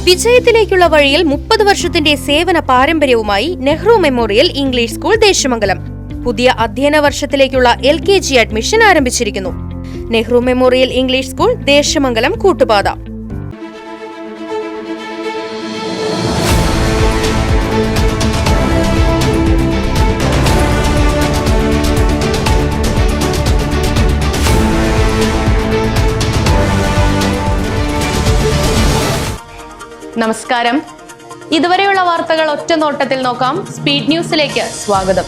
വിജയത്തിലേക്കുള്ള വഴിയിൽ 30 വർഷത്തിന്റെ സേവന പാരമ്പര്യവുമായി Nehru memorial English school Desamangalam പുതിയ അധ്യയന വർഷത്തിലേക്കുള്ള LKG അഡ്മിഷൻ ആരംഭിച്ചിരിക്കുന്നു. Nehru memorial English school Desamangalam Koottupatha. നമസ്കാരം. ഇതുവരെയുള്ള വാർത്തകൾ ഒറ്റ നോട്ടത്തിൽ നോക്കാം. സ്പീഡ് ന്യൂസിലേക്ക് സ്വാഗതം.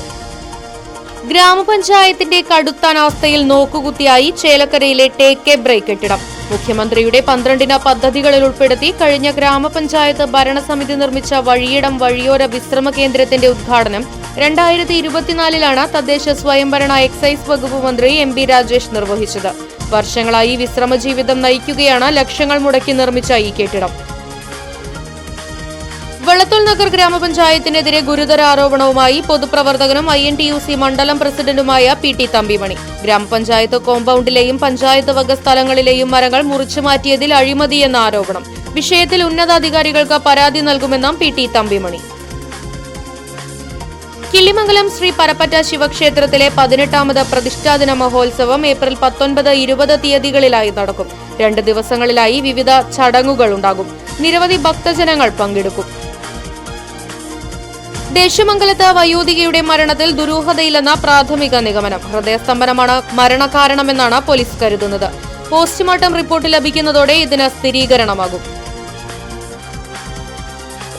ഗ്രാമപഞ്ചായത്തിന്റെ കടുത്ത അനാസ്ഥയിൽ നോക്കുകുത്തിയായി ചേലക്കരയിലെ ടേക്ക് എ ബ്രേക്ക് കെട്ടിടം. മുഖ്യമന്ത്രിയുടെ 12 പദ്ധതികളിൽ ഉൾപ്പെടുത്തി കഴിഞ്ഞ ഗ്രാമപഞ്ചായത്ത് ഭരണസമിതി നിർമ്മിച്ച വഴിയിടം വഴിയോര വിശ്രമ കേന്ദ്രത്തിന്റെ ഉദ്ഘാടനം 2024 തദ്ദേശ സ്വയംഭരണ എക്സൈസ് വകുപ്പ് മന്ത്രി MB രാജേഷ് നിർവഹിച്ചത്. വർഷങ്ങളായി വിശ്രമ ജീവിതം നയിക്കുകയാണ് ലക്ഷങ്ങൾ മുടക്കി നിർമ്മിച്ച ഈ കെട്ടിടം. വെള്ളത്തോൾ നഗർ ഗ്രാമപഞ്ചായത്തിനെതിരെ ഗുരുതര ആരോപണവുമായി പൊതുപ്രവർത്തകനും INTUC മണ്ഡലം പ്രസിഡന്റുമായ PT തമ്പിമണി. ഗ്രാമപഞ്ചായത്ത് കോമ്പൌണ്ടിലെയും പഞ്ചായത്ത് വക സ്ഥലങ്ങളിലെയും മരങ്ങൾ മുറിച്ചു മാറ്റിയതിൽ അഴിമതിയെന്ന ആരോപണം. വിഷയത്തിൽ ഉന്നതാധികാരികൾക്ക് പരാതി നൽകുമെന്നും PT തമ്പിമണി. കിള്ളിമംഗലം ശ്രീ പരപ്പറ്റ ശിവക്ഷേത്രത്തിലെ 18ാമത് പ്രതിഷ്ഠാദിന മഹോത്സവം ഏപ്രിൽ 19, 20 തീയതികളിലായി നടക്കും. 2 ദിവസങ്ങളിലായി വിവിധ ചടങ്ങുകൾ ഉണ്ടാകും. നിരവധി ഭക്തജനങ്ങൾ പങ്കെടുക്കും. ദേശമംഗലത്ത് വയോധികയുടെ മരണത്തിൽ ദുരൂഹതയില്ലെന്ന പ്രാഥമിക നിഗമനം. ഹൃദയസ്തംഭനമാണ് മരണകാരണമെന്നാണ് പോലീസ് കരുതുന്നത്. പോസ്റ്റ്മോർട്ടം റിപ്പോർട്ട് ലഭിക്കുന്നതോടെ ഇതിന് സ്ഥിരീകരണമാകും.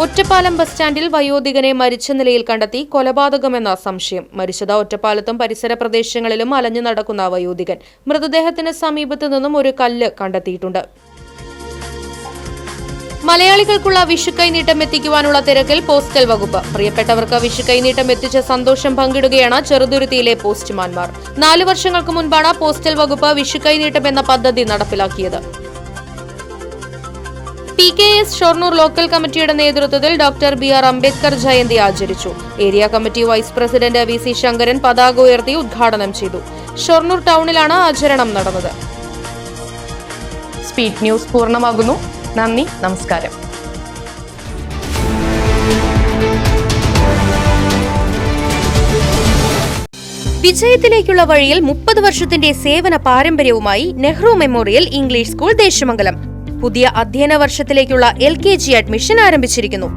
ഒറ്റപ്പാലം ബസ് സ്റ്റാൻഡിൽ വയോധികനെ മരിച്ച നിലയിൽ കണ്ടെത്തി. കൊലപാതകമെന്ന സംശയം. മരിച്ചത് ഒറ്റപ്പാലത്തും പരിസര പ്രദേശങ്ങളിലും അലഞ്ഞു നടക്കുന്ന വയോധികൻ. മൃതദേഹത്തിന് സമീപത്തു നിന്നും ഒരു കല്ല് കണ്ടെത്തിയിട്ടുണ്ട്. മലയാളികൾക്കുള്ള വിഷുക്കൈനീട്ടം എത്തിക്കുവാനുള്ള തിരക്കിൽ പോസ്റ്റൽ വകുപ്പ്. പ്രിയപ്പെട്ടവർക്ക് വിഷുക്കൈനീട്ടം എത്തിച്ച സന്തോഷം പങ്കിടുകയാണ് ചെറുതുരുത്തിയിലെ പോസ്റ്റ്മാൻമാർ. 4 വർഷങ്ങൾക്ക് മുൻപാണ് പോസ്റ്റൽ വകുപ്പ് വിഷുക്കൈനീട്ടം എന്ന പദ്ധതി നടപ്പിലാക്കിയത്. PKS ഷൊർണൂർ ലോക്കൽ കമ്മിറ്റിയുടെ നേതൃത്വത്തിൽ ഡോക്ടർ BR അംബേദ്കർ ജയന്തി ആചരിച്ചു. Area committee vice president VC Shankaran പതാക ഉയർത്തി ഉദ്ഘാടനം ചെയ്തു. ഷൊർണൂർ ടൗണിലാണ് ആചരണം നടന്നത്. സ്പീഡ് ന്യൂസ് പൂർണ്ണമാകുന്നു. നന്ദി, നമസ്കാരം. വിജയത്തിലേക്കുള്ള വഴിയിൽ 30 വർഷത്തിന്റെ സേവന പാരമ്പര്യവുമായി Nehru memorial English school Desamangalam പുതിയ അധ്യയന വർഷത്തിലേക്കുള്ള LKG അഡ്മിഷൻ ആരംഭിച്ചിരിക്കുന്നു.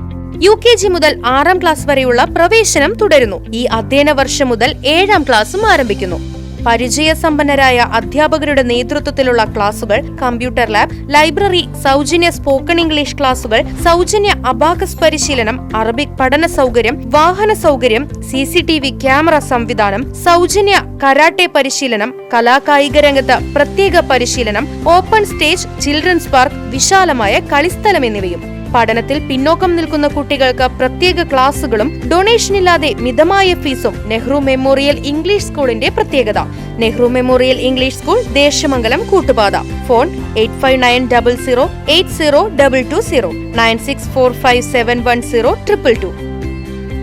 UKG മുതൽ 6ാം ക്ലാസ് വരെയുള്ള പ്രവേശനം തുടരുന്നു. ഈ അധ്യയന വർഷം മുതൽ 7ാം ക്ലാസും ആരംഭിക്കുന്നു. പരിചയസമ്പന്നരായ അധ്യാപകരുടെ നേതൃത്വത്തിലുള്ള ക്ലാസുകൾ, കമ്പ്യൂട്ടർ ലാബ്, ലൈബ്രറി, സൗജന്യ സ്പോക്കൺ ഇംഗ്ലീഷ് ക്ലാസുകൾ, സൗജന്യ അബാക്കസ് പരിശീലനം, അറബിക് പഠന സൗകര്യം, വാഹന സൗകര്യം, CCTV ക്യാമറ സംവിധാനം, സൗജന്യ കരാട്ടെ പരിശീലനം, കലാകായിക രംഗത്ത് പ്രത്യേക പരിശീലനം, ഓപ്പൺ സ്റ്റേജ്, ചിൽഡ്രൻസ് പാർക്ക്, വിശാലമായ കളിസ്ഥലം എന്നിവയും. പഠനത്തിൽ പിന്നോക്കം നിൽക്കുന്ന കുട്ടികൾക്ക് പ്രത്യേക ക്ലാസുകളും ഡൊണേഷനില്ലാതെ മിതമായ ഫീസും നെഹ്റു മെമ്മോറിയൽ ഇംഗ്ലീഷ് സ്കൂളിന്റെ പ്രത്യേകത. Nehru memorial English school Desamangalam Koottupatha. Phone 8590080220 9645710222.